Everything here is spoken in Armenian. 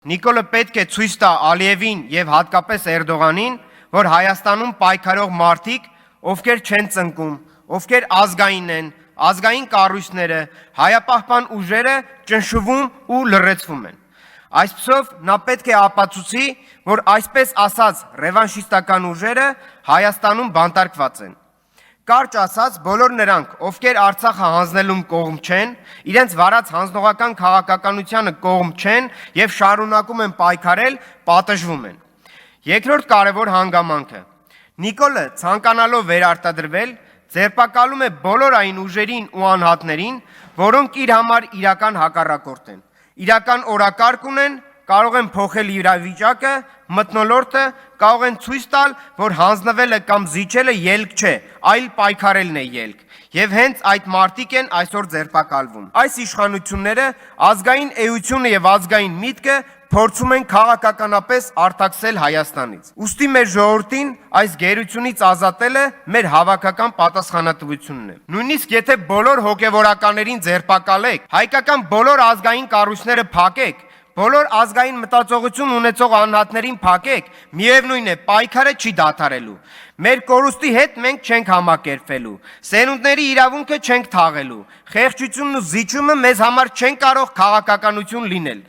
Նիկոլը պետք է ցույց տա Ալիևին եւ հատկապես Էրդողանին, որ Հայաստանում պայքարող մարդիկ, ովքեր չեն ծնկում, ովքեր ազգային են, ազգային կառույցները, հայապահպան ուժերը ճնշվում ու լռեցվում են։ Այսպիսով նա պետք է ապացուցի, որ այսպես ասած ռևանշիստական ուժերը Հայաստանում բանտարկված են։ Կարճ ասած, բոլոր նրանք, ովքեր Արցախը հանձնելուն կողմ չեն, իրենց վարած հանձնողական քաղաքականությանը կողմ չեն եւ շարունակում են պայքարել, պատժվում են։ Երկրորդ կարևոր հանգամանքը. Նիկոլը ցանկանալով վերարտադրվել, ձերբակալում է բոլոր այն ուժերին ու անհատներին, որոնք իր համար իրական հակառակորդ են, իրական օրակարգ ունեն, կարող են փոխել իրավիճակը, մթնոլորտը, կարող են ցույց տալ, որ հանձնվելը կամ զիջելը ելք չէ, այլ պայքարելն է ելք։ Եվ հենց այդ մարդիկ են այսօր ձերբակալվում։ Այս իշխանությունները ազգային էությունը եւ ազգային միտքը փորձում են քաղաքականապես արտաքսել Հայաստանից։ Ուստի մեր ժողովրդին այս գերությունից ազատելը մեր հավաքական պատասխանատվությունն է։ Նույնիսկ եթե բոլոր հոգևորականներին ձերբակալեք, հայկական բոլոր ազգային կառույցները փակեք, բոլոր ազգային մտածողություն ունեցող անհատներին փակեք, միևնույն է, պայքարը չի դադարելու։ Մեր կորուստի հետ մենք չենք համակերպվելու, սերունդների իրավունքը չենք թաղելու, խեղճությունն ու զիջումը մեզ համար չեն կարող քաղաքականություն լինել։